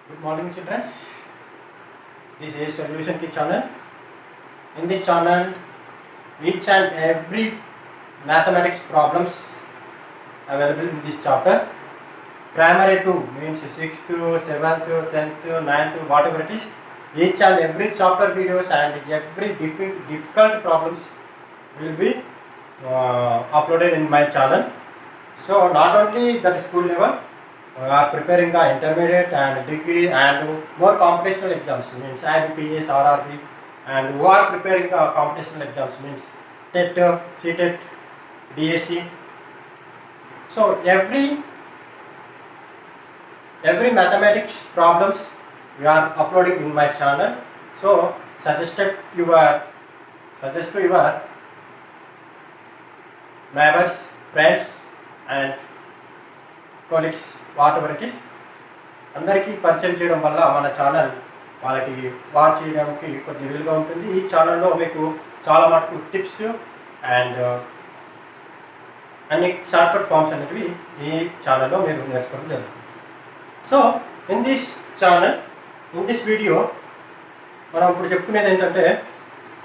Good morning, children. This is Solution Kit channel. In this channel, each and every mathematics problems available in this chapter. Primary 2 means 6th, 7th, 10th, 9th, whatever it is. Each and every chapter videos and every difficult problems will be uploaded in my channel. So not only the school level, are preparing the intermediate and degree and more computational exams means IBPS, RRB, and who are preparing the computational exams means TET, CTET, DSC. So every mathematics problems we are uploading in my channel. So suggest to your neighbors, friends and colleagues, whatever it is, అందరికీ పరిచయం చేయడం వల్ల మన channel వాళ్ళకి watch చేయడానికి కొద్దిగా వీలుగా ఉంటుంది. ఈ ఛానల్లో మీకు చాలా మటుకు టిప్స్ అండ్ అన్ని షార్ట్కట్ ఫార్మ్స్ అనేవి ఈ ఛానల్లో మీరు నేర్చుకోవడం జరుగుతుంది. సో ఇన్ దిస్ వీడియో మనం ఇప్పుడు చెప్పుకునేది ఏంటంటే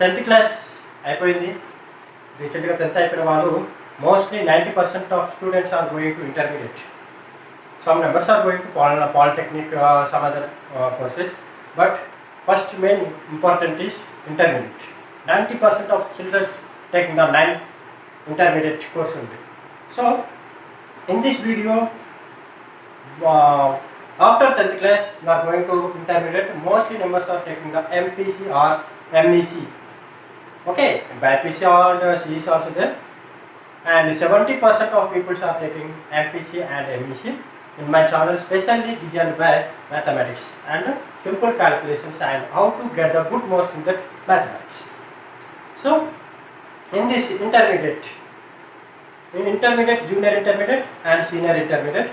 10th క్లాస్ అయిపోయింది. రీసెంట్గా 10th అయిపోయిన వాళ్ళు mostly 90% of students are going to intermediate. Some numbers are going to polytechnic, some other courses, but first main important is intermediate. 90% of children taking the 9 intermediate course only. So in this video, after 10th class you are going to intermediate, mostly numbers are taking the MPC or MEC. Okay, BPC and C is also there, and 70% of people are taking MPC and MEC in my channel, specially designed by mathematics and simple calculations and how to get the good marks in that mathematics. So in this intermediate, junior intermediate and senior intermediate,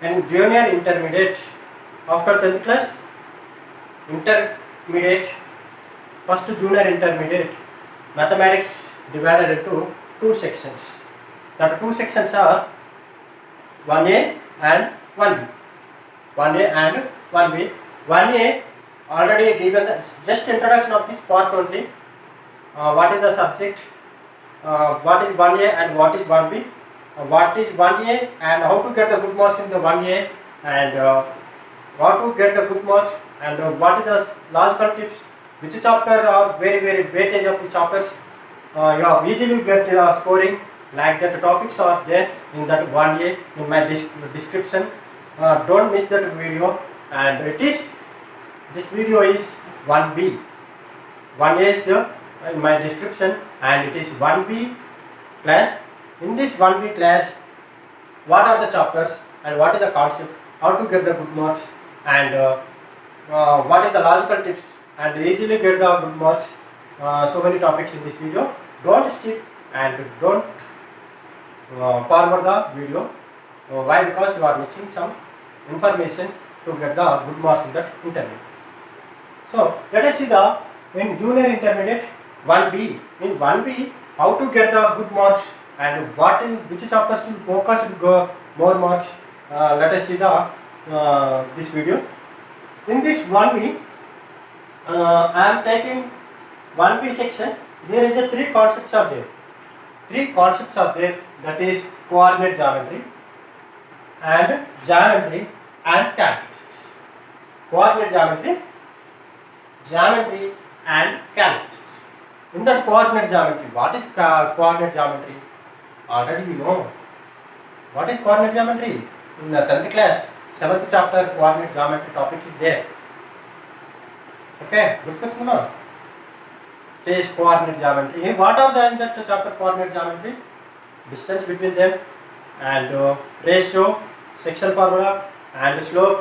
and junior intermediate after 10th class, intermediate, first junior intermediate, mathematics divided into 2 sections. That 2 sections are 1A and 1B. 1A and 1B. 1A already given the just introduction of this part only. What is the subject? What is 1A and what is 1B? What is 1A and how to get the good marks in the 1A, and how to get the good marks, and what is the logical tips? Which chapter are very weightage of the chapters? You have easily get the scoring. Like that topics are there in that 1A in my description. Don't miss that video. And this video is 1B. 1A is in my description, and it is 1B class. In this 1B class, what are the chapters and what is the concept, how to get the good marks, and what is the logical tips, and easily get the good marks. So many topics in this video. Don't skip and don't forward the video. Why? Because you are missing some information to get the good marks in that intermediate. So let us see the in junior intermediate 1B. In 1B, how to get the good marks and which chapters will focus to go more marks. Let us see the this video. In this 1B, I am taking 1B section. There is a 3 concepts are there. 3 concepts are there, that is coordinate geometry and calculus. Coordinate geometry and calculus. In that coordinate geometry, what is coordinate geometry? Already we know what is coordinate geometry. In the 10th class 7th chapter coordinate geometry topic is there. Okay, good question. Is coordinate geometry. What are the in that chapter coordinate geometry? Distance between them, and ratio, section formula, and slope.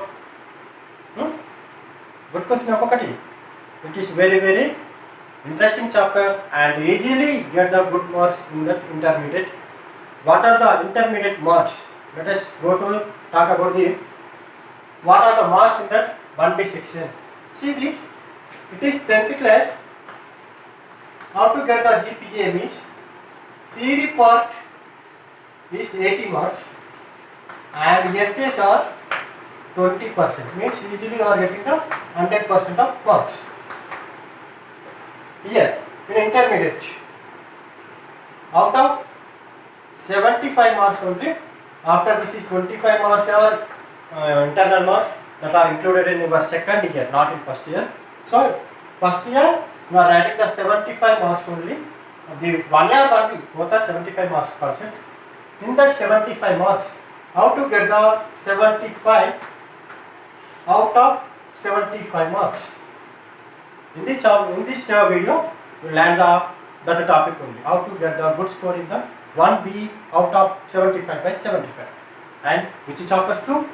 Good question. It is very interesting chapter and easily get the good marks in that intermediate. What are the intermediate marks? Let us go to talk about the what are the marks in that 1B section. See this. It is 10th class. How to get the GPA means theory part is 80 marks and FAs are 20%. Means easily you are getting the 100% of marks. Here in intermediate, out of 75 marks only, after this is 25 marks are internal marks that are included in your second year, not in first year. So first year you are writing the 75 marks only. The 1 year 1 week both are 75 marks concept. In that 75 marks, how to get the 75 out of 75 marks? In this video, we learn that topic only. How to get the good score in the 1B out of 75 by 75. And which chapters to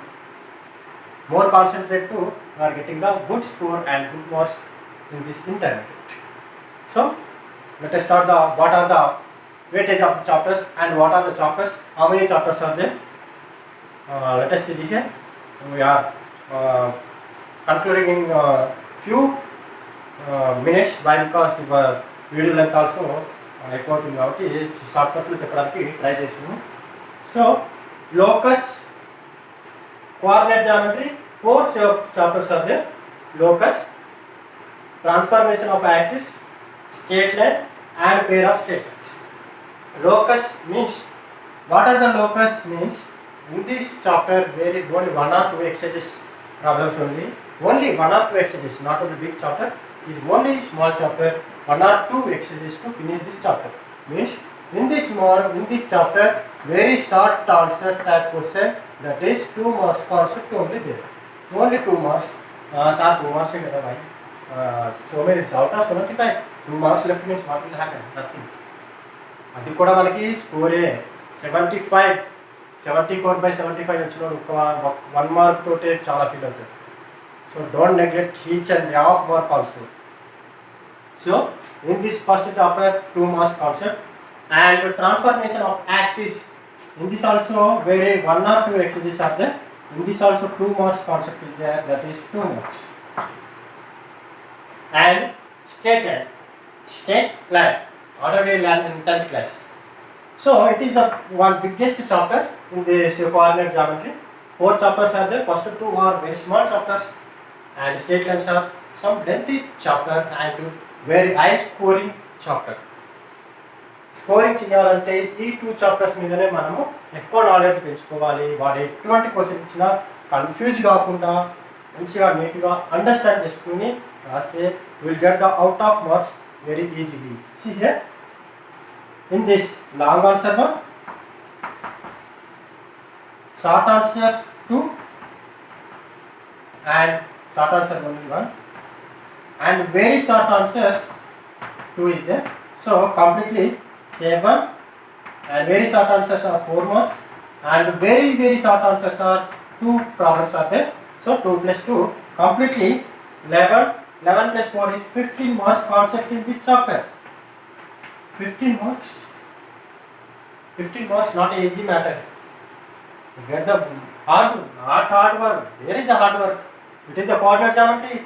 more concentrate to you are getting the good score and good marks in this intermediate. So let us start what are the weightage of the chapters and what are the chapters, how many chapters are there. Let us see here. We are concluding in few minutes. Why? Because video length also ఎక్కువ అవుతుంది కాబట్టి షార్ట్కట్లు చెప్పడానికి try చేస్తున్నాను. So locus, coordinate geometry, 4 chapters are there. Locus, transformation of axis, straight line and pair of straight lines. Locus means, what are the locus means? In this chapter there is only 1 or 2 exercises problems only 1 or 2 exercises, not only big chapter, it is only small chapter, 1 or 2 exercises to finish this chapter. Means in this chapter very short answer type question, that is 2 marks concept only there, only 2 marks. Sir, 2 marks है क्या भाई? So many out of 75, 2 marks left means what will happen? Nothing. అది కూడా మనకి స్కోరే 75, 74 by 75 వచ్చిన 1 mark తోటే చాలా feel అవుతుంది. So don't neglect each and half mark also. So in this first chapter 2 marks concept and transformation of axis, in this also very 1 or 2 exercises are there. In this also 2 marks concept is there, that is 2 marks. And straight line already learned in 10th class. So it is the one biggest chapter in this coordinate geometry. 4 chapters are there. First 2 are very small chapters and straight lines are some lengthy chapter and very high scoring chapter. Scoring చేయాలంటే ఈ 2 chapters మీదనే మనము ఎక్కువ knowledge పెంచుకోవాలి. వాడు ఎటువంటి question ఇచ్చినా confuse కాకుండా మంచిగా నీట్గా అండర్స్టాండ్ చేసుకుని రాస్తే will get the out of marks very easily. See here in this long answer 1, short answer 2 and short answer only 1 and very short answers 2 is there. So completely 7 and very short answers are 4 marks and very short answers are 2 problems are there. So 2 plus 2 completely 11 plus 4 is 15 marks concept in this chapter. 15 marks. 15 marks, not an easy matter. You get the hard work. Where is the hard work? It is the coordinate geometry.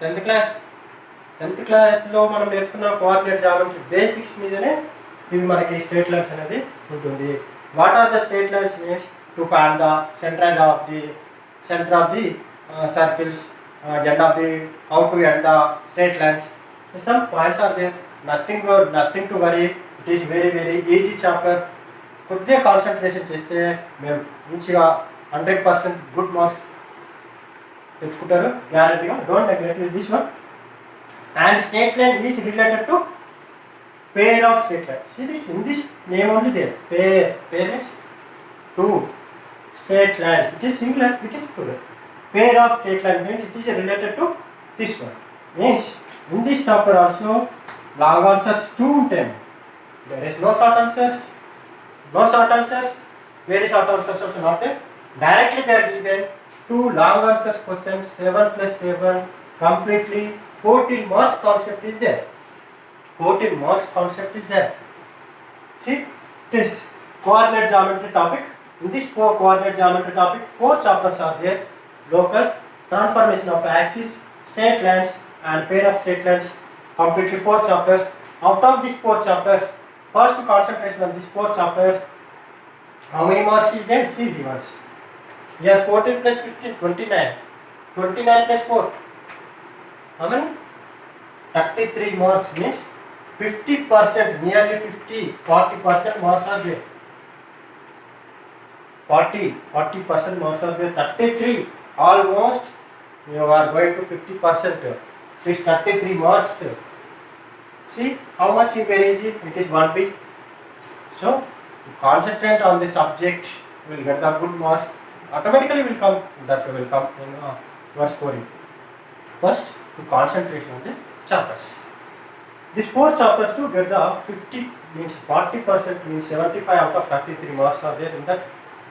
10th class లో మనం నేర్చుకున్న coordinate geometry basics మీదనే ఇవి మనకి straight lines అనేది ఉంటుంది. What are the straight lines means to find the centre of the circles, end of the how to end the straight lines. Some points are there. Nothing to worry. It is very easy chapter. కొద్దిగా concentration చేస్తే మేము మంచిగా 100% good marks తెచ్చుకుంటారు గ్యారెంటీగా. Don't neglect with this one. And straight line is related to pair of straight lines. In this name only there. Pair means 2 straight lines. It is singular, it is plural. Pair of straight line means it is related to this one. Means in this chapter also long answers 2 ఉంటాయి. There is no short answers. Very short answers also not there. Directly they are given 2 long answers questions, 7 plus 7, completely 14 marks concept is there. 14 marks concept is there. See, this coordinate geometry topic. In this coordinate geometry topic, 4 chapters are there. Locus, transformation of axis, straight lines and pair of straight lines. Completely 4 chapters. Out of these 4 chapters, first concentration on these 4 chapters, how many marks is there? See the ones. Here 14 plus 15, 29. 29 plus 4. How many? 33 marks means 50%, nearly 50, 40% marks are there. 40% marks are there. 33, almost you are going to 50%. This 33 marks. See how much is very easy. It is 1B. So concentrate on the subject. You will get the good marks. Automatically will come. That will come in your scoring. First, to concentration on the chapters. These 4 chapters to get the 50 means 40% means 75 out of 33 marks are there in that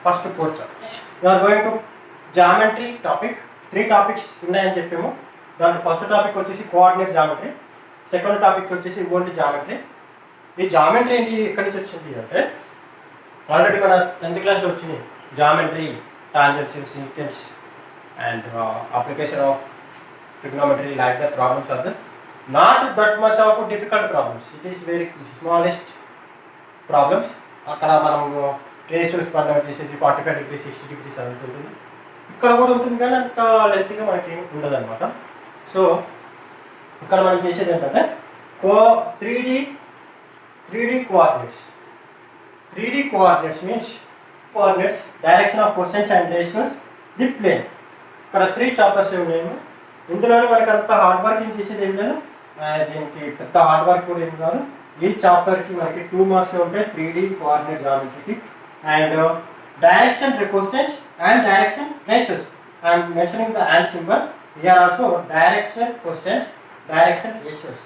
first 4 chapters. We are going to geometry topic. 3 topics ఉన్నాయని చెప్పాము. దాంట్లో first topic వచ్చేసి coordinate geometry, second topic వచ్చేసి only geometry. ఈ geometry ఏంటి ఎక్కడి నుంచి వచ్చింది అంటే ఆల్రెడీ మన 10th క్లాస్లో వచ్చింది. Geometry, tangential, sequence and application of trigonometry, like the problems are there. Not that much of difficult problems. It is very smallest problems. అక్కడ మనం రేషియోస్ కన్వర్ట్ చేసేది 45 degrees 60 degrees అనేది ఉంటుంది. ఇక్కడ కూడా ఉంటుంది కానీ అంత లెంత్గా మనకి ఏమి ఉండదు అనమాట. సో ఇక్కడ మనం చేసేది ఏంటంటే 3D coordinates. 3D coordinates means coordinates, direction of cosines and ratios, the plane. ఇక్కడ 3 చాప్టర్స్ ఉన్నాయి. ఇందులోనే మనకి అంత హార్డ్ వర్క్ ఏం చేసేది ఏం లేదు. దీనికి పెద్ద హార్డ్ వర్క్ కూడా ఏం కాదు. ఈ చాప్టర్కి మనకి 2 మార్క్స్ ఉంటాయి 3D కోఆర్డినేట్ జామెట్రీకి. And direction cosines and direction ratios. I am mentioning the and symbol. Here also direction cosines, direction ratios.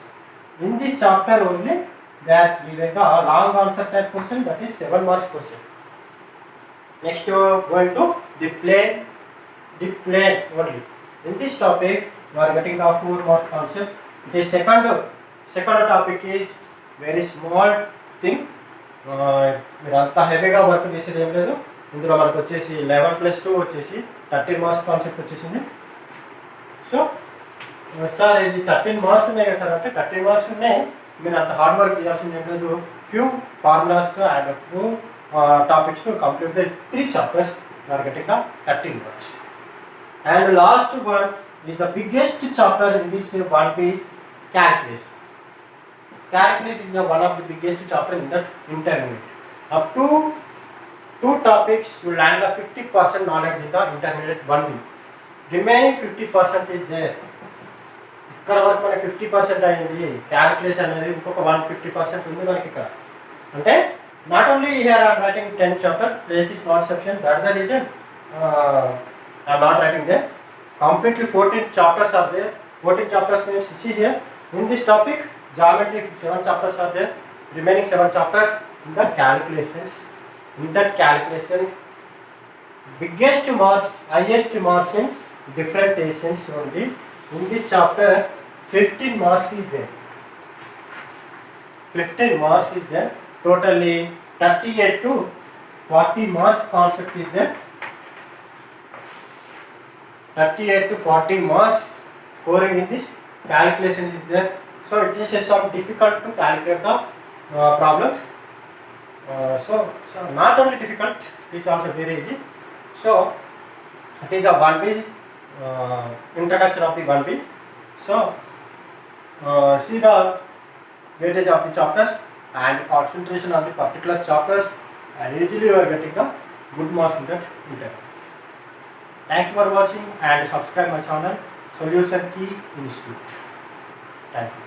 In this chapter only they are given the long answer type question, that is 7 marks question. Next you are going to the plane only. In this topic you are getting the 4 mark concept. The second topic is very small thing. మీరు అంత హెవీగా work చేసేది ఏం లేదు. ఇందులో మనకు వచ్చేసి 11+2 వచ్చేసి 13 మార్క్స్ కాన్సెప్ట్ వచ్చేసింది. సో సార్ ఇది 13 మార్క్స్ ఉన్నాయి కదా సార్ అంటే 13 మార్క్స్ ఉన్నాయి, మీరు అంత హార్డ్ వర్క్ చేయాల్సింది ఏం లేదు. Few formulas to and few topics to complete the 3 chapters. You are getting the 13 marks. And last one is the biggest chapter in this 1B, calculus. Calculus is the one of the biggest chapter in that intermediate. Up to 2 topics you land the 50% knowledge in the intermediate 1B. Remaining 50% is there. ఇక్కడ వరకు మనకి 50% అయింది. క్యాలిక్యులేస్ అనేది ఇంకొక 150% ఉంది మనకి ఇక్కడ. అంటే not only here I am writing 10 chapter, place is not sufficient. That the reason I am not writing there. Completely 14 chapters are there. 14 chapters means see here in this topic geometry 7 chapters are there. Remaining 7 chapters in the calculations. In that calculation biggest marks, highest marks in differentiations only. In this chapter 15 marks is there. 15 marks is there. Totally 38 to 40 marks concept is there. 38 to 40 marks scoring in this calculations is there. So it is some difficult to calculate the problems. So not only difficult, it is also very easy. So it is a 1B, introduction of the 1B. So see the weightage of the chapters and concentration on the particular chapters, and usually you are getting the good marks in that interval. Thanks for watching and subscribe my channel Solution Key Institute. Thank you.